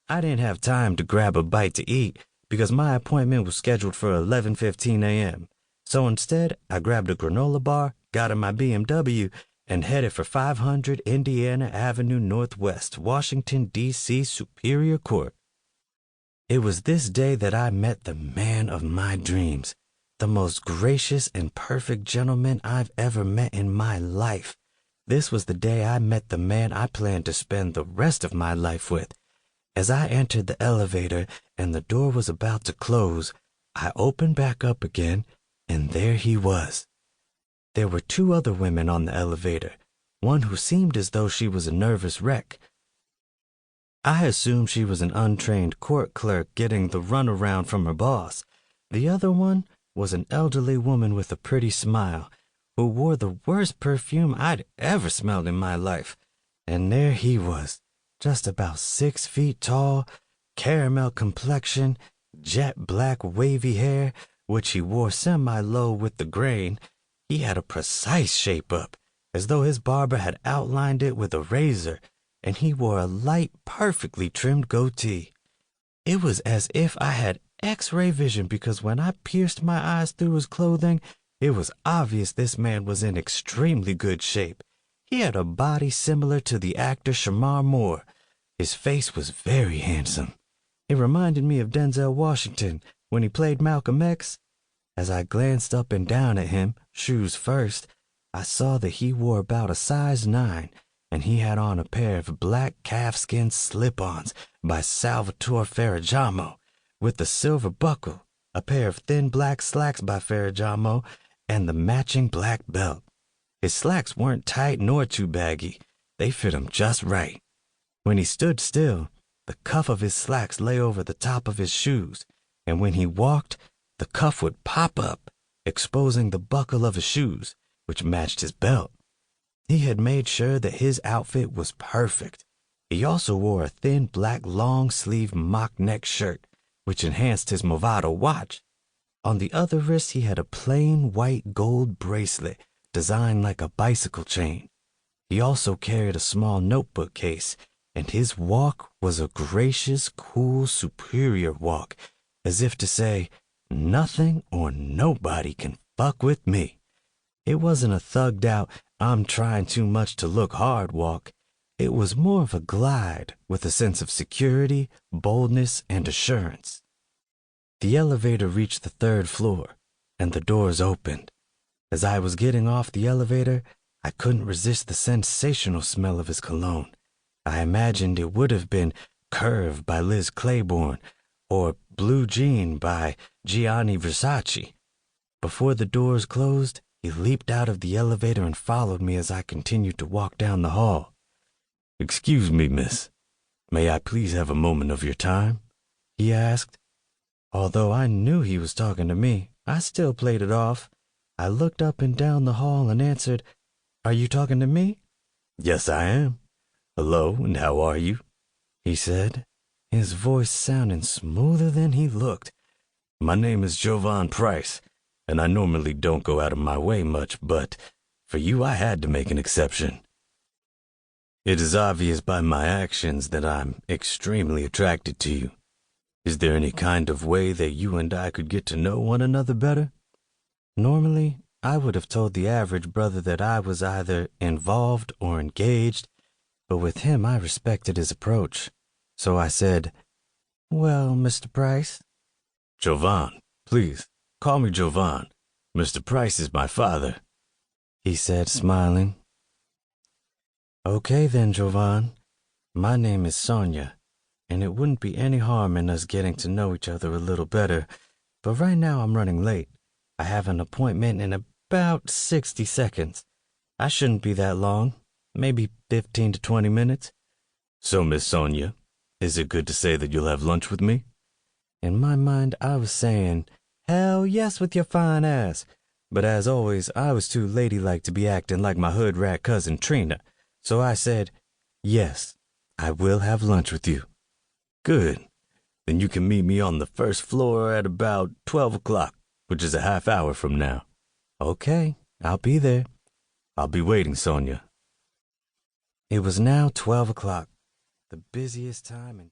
I didn't have time to grab a bite to eat because my appointment was scheduled for 11:15 a.m. So instead, I grabbed a granola bar, got in my BMW, and headed for 500 Indiana Avenue Northwest, Washington, D.C. Superior Court. It was this day that I met the man of my dreams, the most gracious and perfect gentleman I've ever met in my life. This was the day I met the man I planned to spend the rest of my life with. As I entered the elevator and the door was about to close, I opened back up again, and there he was. There were two other women on the elevator, one who seemed as though she was a nervous wreck. I assumed she was an untrained court clerk getting the runaround from her boss. The other one was an elderly woman with a pretty smile, who wore the worst perfume I'd ever smelled in my life. And there he was, just about 6 feet tall, caramel complexion, jet black wavy hair, which he wore semi-low with the grain. He had a precise shape-up, as though his barber had outlined it with a razor, and he wore a light, perfectly trimmed goatee. It was as if I had X-ray vision, because when I pierced my eyes through his clothing, it was obvious this man was in extremely good shape. He had a body similar to the actor Shamar Moore. His face was very handsome. It reminded me of Denzel Washington when he played Malcolm X. As I glanced up and down at him, shoes first, I saw that he wore about a size 9, and he had on a pair of black calfskin slip-ons by Salvatore Ferragamo, with a silver buckle, a pair of thin black slacks by Ferragamo, and the matching black belt. His slacks weren't tight nor too baggy. They fit him just right. When he stood still, the cuff of his slacks lay over the top of his shoes, and when he walked, the cuff would pop up, exposing the buckle of his shoes, which matched his belt. He had made sure that his outfit was perfect. He also wore a thin black long-sleeve mock-neck shirt, which enhanced his Movado watch. On the other wrist he had a plain white gold bracelet designed like a bicycle chain. He also carried a small notebook case, and his walk was a gracious, cool, superior walk, as if to say, nothing or nobody can fuck with me. It wasn't a thugged out, I'm trying too much to look hard walk. It was more of a glide with a sense of security, boldness, and assurance. The elevator reached the 3rd floor, and the doors opened. As I was getting off the elevator, I couldn't resist the sensational smell of his cologne. I imagined it would have been Curve by Liz Claiborne, or Blue Jean by Gianni Versace. Before the doors closed, he leaped out of the elevator and followed me as I continued to walk down the hall. "Excuse me, miss. May I please have a moment of your time?" he asked. Although I knew he was talking to me, I still played it off. I looked up and down the hall and answered, "Are you talking to me?" "Yes, I am. Hello, and how are you?" he said, his voice sounding smoother than he looked. "My name is Jovan Price, and I normally don't go out of my way much, but for you I had to make an exception. It is obvious by my actions that I'm extremely attracted to you. Is there any kind of way that you and I could get to know one another better?" Normally, I would have told the average brother that I was either involved or engaged, but with him I respected his approach. So I said, "Well, Mr. Price." "Jovan, please, call me Jovan. Mr. Price is my father," he said, smiling. "Okay then, Jovan. My name is Sonia, and it wouldn't be any harm in us getting to know each other a little better, but right now I'm running late. I have an appointment in about 60 seconds. I shouldn't be that long, maybe 15 to 20 minutes. So, Miss Sonia, is it good to say that you'll have lunch with me?" In my mind, I was saying, "Hell yes with your fine ass." But as always, I was too ladylike to be acting like my hood rat cousin Trina. So I said, "Yes, I will have lunch with you." "Good. Then you can meet me on the 1st floor at about 12 o'clock, which is a half hour from now." "Okay, I'll be there." "I'll be waiting, Sonia." It was now 12 o'clock, the busiest time in